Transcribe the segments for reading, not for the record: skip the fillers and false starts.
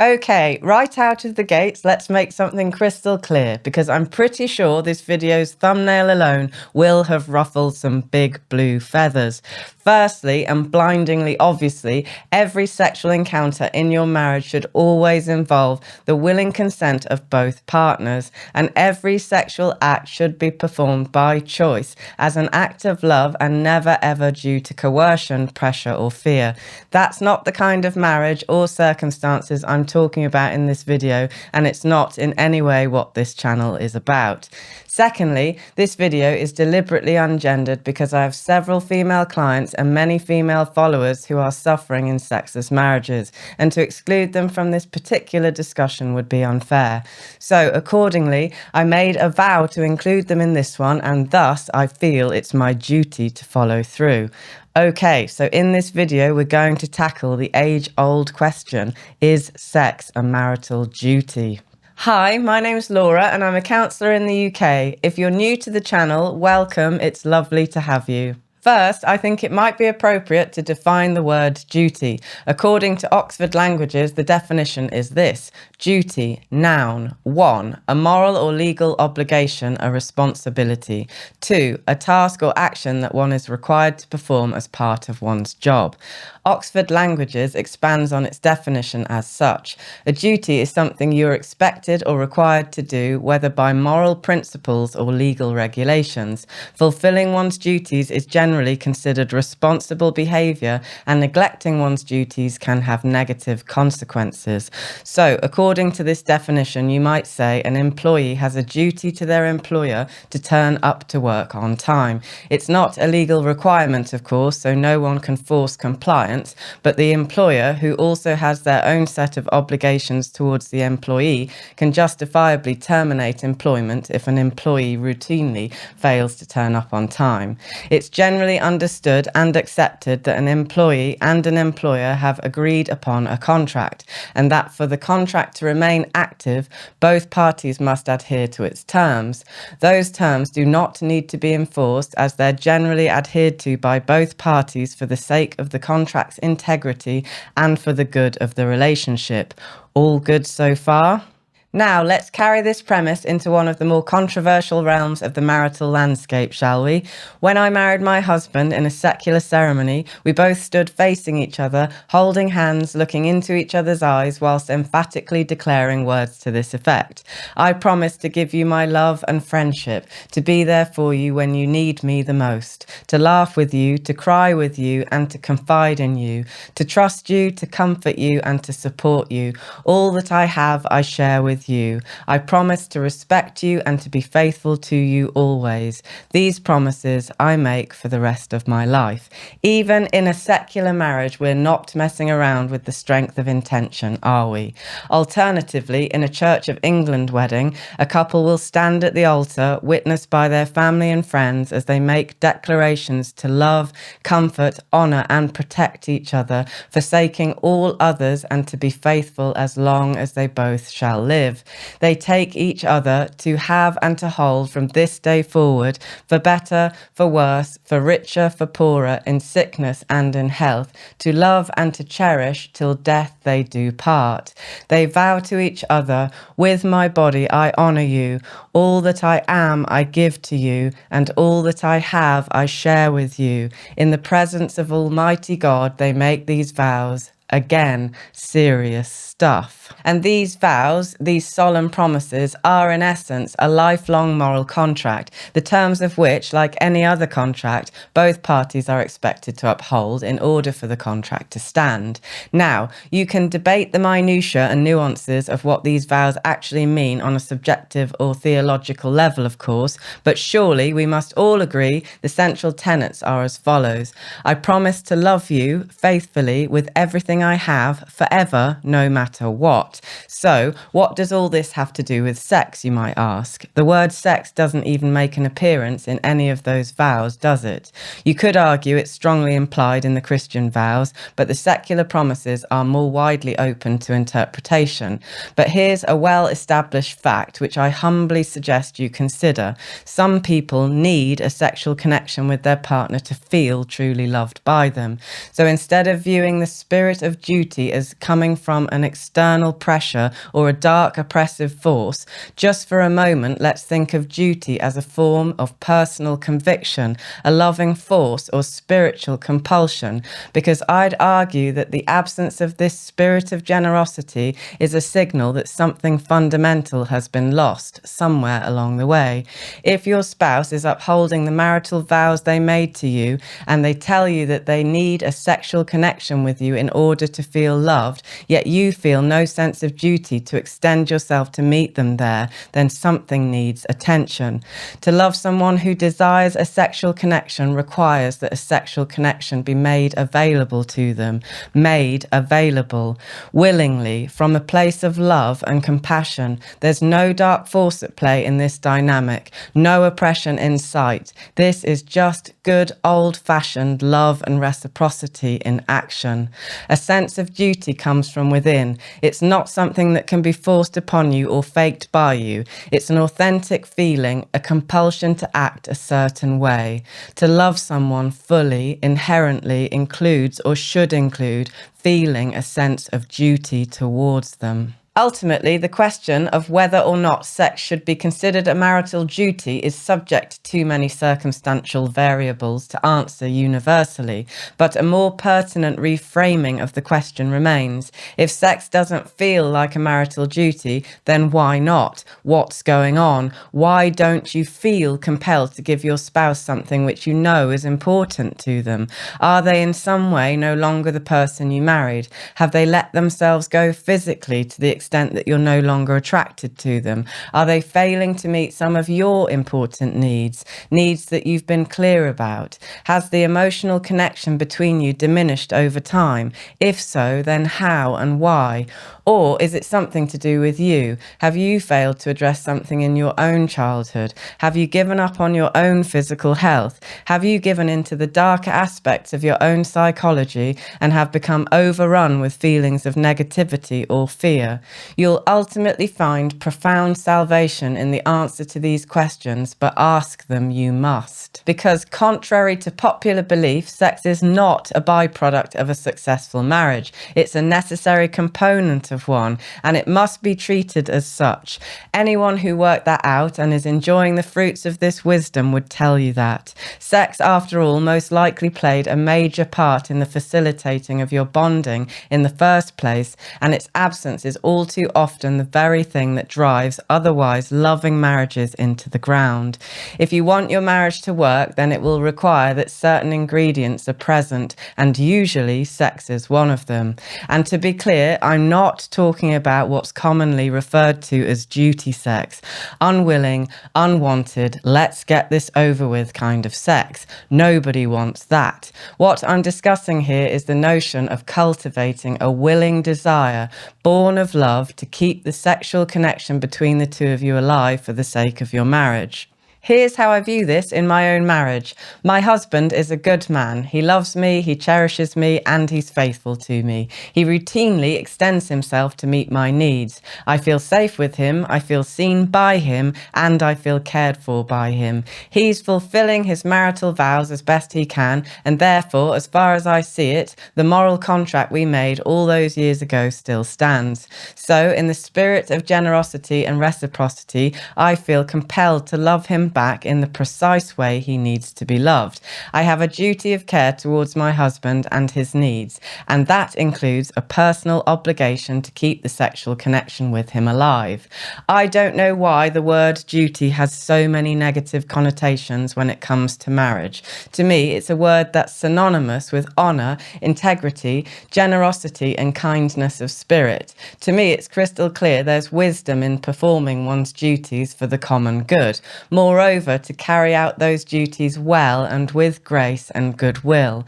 Okay, right out of the gates, let's make something crystal clear because I'm pretty sure this video's thumbnail alone will have ruffled some big blue feathers. Firstly, and blindingly obviously, every sexual encounter in your marriage should always involve the willing consent of both partners, and every sexual act should be performed by choice as an act of love and never ever due to coercion, pressure, or fear. That's not the kind of marriage or circumstances I'm talking about in this video, and it's not in any way what this channel is about. Secondly, this video is deliberately ungendered because I have several female clients and many female followers who are suffering in sexless marriages, and to exclude them from this particular discussion would be unfair. So accordingly, I made a vow to include them in this one, and thus I feel it's my duty to follow through. Okay, so in this video, we're going to tackle the age-old question, is sex a marital duty? Hi, my name's Laura and I'm a counsellor in the UK. If you're new to the channel, welcome, it's lovely to have you. First, I think it might be appropriate to define the word duty. According to Oxford Languages, the definition is this: duty, noun, 1, a moral or legal obligation, a responsibility. 2, a task or action that one is required to perform as part of one's job. Oxford Languages expands on its definition as such. A duty is something you're expected or required to do, whether by moral principles or legal regulations. Fulfilling one's duties is generally considered responsible behaviour, and neglecting one's duties can have negative consequences. So, according to this definition, you might say an employee has a duty to their employer to turn up to work on time. It's not a legal requirement, of course, so no one can force compliance, but the employer, who also has their own set of obligations towards the employee, can justifiably terminate employment if an employee routinely fails to turn up on time. It's generally understood and accepted that an employee and an employer have agreed upon a contract, and that for the contract to remain active, both parties must adhere to its terms. Those terms do not need to be enforced, as they're generally adhered to by both parties for the sake of the contract's integrity and for the good of the relationship. All good so far? Now, let's carry this premise into one of the more controversial realms of the marital landscape, shall we? When I married my husband in a secular ceremony, we both stood facing each other, holding hands, looking into each other's eyes, whilst emphatically declaring words to this effect: I promise to give you my love and friendship, to be there for you when you need me the most, to laugh with you, to cry with you, and to confide in you, to trust you, to comfort you, and to support you. All that I have, I share with you. I promise to respect you and to be faithful to you always. These promises I make for the rest of my life. Even in a secular marriage, we're not messing around with the strength of intention, are we? Alternatively, in a Church of England wedding, a couple will stand at the altar, witnessed by their family and friends, as they make declarations to love, comfort, honour and protect each other, forsaking all others, and to be faithful as long as they both shall live. They take each other to have and to hold from this day forward, for better, for worse, for richer, for poorer, in sickness and in health, to love and to cherish till death they do part. They vow to each other, with my body I honour you, all that I am I give to you, and all that I have I share with you. In the presence of Almighty God they make these vows. Again, serious stuff. And these vows, these solemn promises, are in essence a lifelong moral contract, the terms of which, like any other contract, both parties are expected to uphold in order for the contract to stand. Now, you can debate the minutiae and nuances of what these vows actually mean on a subjective or theological level, of course, but surely we must all agree the central tenets are as follows: I promise to love you faithfully with everything I have, forever, no matter what. So, what does all this have to do with sex, you might ask? The word sex doesn't even make an appearance in any of those vows, does it? You could argue it's strongly implied in the Christian vows, but the secular promises are more widely open to interpretation. But here's a well-established fact which I humbly suggest you consider. Some people need a sexual connection with their partner to feel truly loved by them. So instead of viewing the spirit of of duty as coming from an external pressure or a dark oppressive force, just for a moment let's think of duty as a form of personal conviction, a loving force or spiritual compulsion, because I'd argue that the absence of this spirit of generosity is a signal that something fundamental has been lost somewhere along the way. If your spouse is upholding the marital vows they made to you and they tell you that they need a sexual connection with you in order to feel loved, yet you feel no sense of duty to extend yourself to meet them there, then something needs attention. To love someone who desires a sexual connection requires that a sexual connection be made available to them, made available, willingly, from a place of love and compassion. There's no dark force at play in this dynamic, no oppression in sight. This is just good old-fashioned love and reciprocity in action. A sense of duty comes from within. It's not something that can be forced upon you or faked by you. It's an authentic feeling, a compulsion to act a certain way. To love someone fully, inherently includes or should include feeling a sense of duty towards them. Ultimately, the question of whether or not sex should be considered a marital duty is subject to too many circumstantial variables to answer universally, but a more pertinent reframing of the question remains. If sex doesn't feel like a marital duty, then why not? What's going on? Why don't you feel compelled to give your spouse something which you know is important to them? Are they in some way no longer the person you married? Have they let themselves go physically to the extent that you're no longer attracted to them? Are they failing to meet some of your important needs that you've been clear about? Has the emotional connection between you diminished over time? If so, then how and why? Or is it something to do with you? Have you failed to address something in your own childhood? Have you given up on your own physical health? Have you given into the darker aspects of your own psychology and have become overrun with feelings of negativity or fear? You'll ultimately find profound salvation in the answer to these questions, but ask them you must. Because contrary to popular belief, sex is not a byproduct of a successful marriage. It's a necessary component of one, and it must be treated as such. Anyone who worked that out and is enjoying the fruits of this wisdom would tell you that. Sex, after all, most likely played a major part in the facilitating of your bonding in the first place, and its absence is all too often the very thing that drives otherwise loving marriages into the ground. If you want your marriage to work, then it will require that certain ingredients are present, and usually sex is one of them. And to be clear, I'm not talking about what's commonly referred to as duty sex. Unwilling, unwanted, let's get this over with kind of sex. Nobody wants that. What I'm discussing here is the notion of cultivating a willing desire, born of love, to keep the sexual connection between the two of you alive for the sake of your marriage. Here's how I view this in my own marriage. My husband is a good man. He loves me, he cherishes me, and he's faithful to me. He routinely extends himself to meet my needs. I feel safe with him, I feel seen by him, and I feel cared for by him. He's fulfilling his marital vows as best he can, and therefore, as far as I see it, the moral contract we made all those years ago still stands. So, in the spirit of generosity and reciprocity, I feel compelled to love him back in the precise way he needs to be loved. I have a duty of care towards my husband and his needs, and that includes a personal obligation to keep the sexual connection with him alive. I don't know why the word duty has so many negative connotations when it comes to marriage. To me, it's a word that's synonymous with honor, integrity, generosity, and kindness of spirit. To me, it's crystal clear there's wisdom in performing one's duties for the common good. Moreover, to carry out those duties well and with grace and goodwill.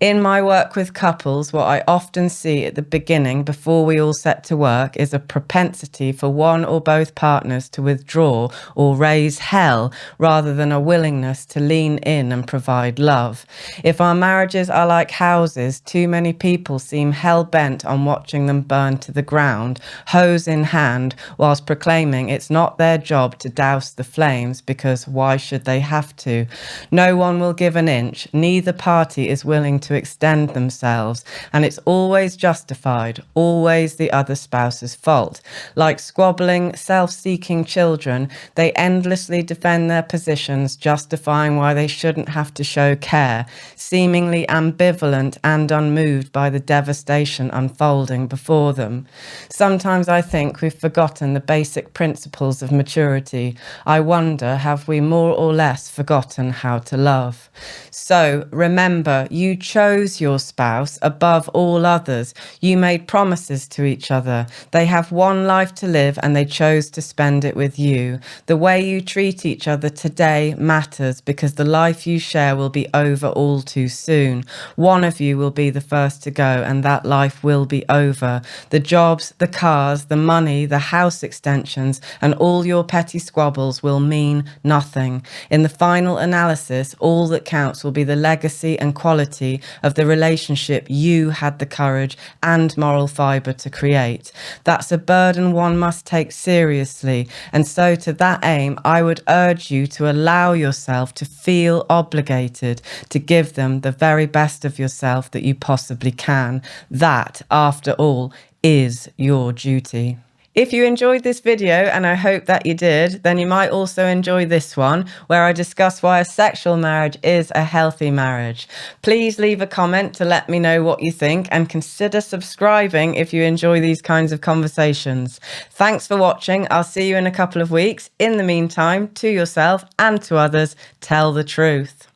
In my work with couples, what I often see at the beginning, before we all set to work, is a propensity for one or both partners to withdraw or raise hell rather than a willingness to lean in and provide love. If our marriages are like houses, too many people seem hell-bent on watching them burn to the ground, hose in hand, whilst proclaiming it's not their job to douse the flames because because why should they have to? No one will give an inch. Neither party is willing to extend themselves, and it's always justified, always the other spouse's fault. Like squabbling, self-seeking children, they endlessly defend their positions, justifying why they shouldn't have to show care, seemingly ambivalent and unmoved by the devastation unfolding before them. Sometimes I think we've forgotten the basic principles of maturity. I wonder, have we more or less forgotten how to love? So remember, you chose your spouse above all others. You made promises to each other. They have one life to live and they chose to spend it with you. The way you treat each other today matters because the life you share will be over all too soon. One of you will be the first to go and that life will be over. The jobs, the cars, the money, the house extensions, and all your petty squabbles will mean nothing. In the final analysis, all that counts will be the legacy and quality of the relationship you had the courage and moral fibre to create. That's a burden one must take seriously, and so to that aim, I would urge you to allow yourself to feel obligated to give them the very best of yourself that you possibly can. That, after all, is your duty. If you enjoyed this video, and I hope that you did, then you might also enjoy this one, where I discuss why a sexual marriage is a healthy marriage. Please leave a comment to let me know what you think, and consider subscribing if you enjoy these kinds of conversations. Thanks for watching. I'll see you in a couple of weeks. In the meantime, to yourself and to others, tell the truth.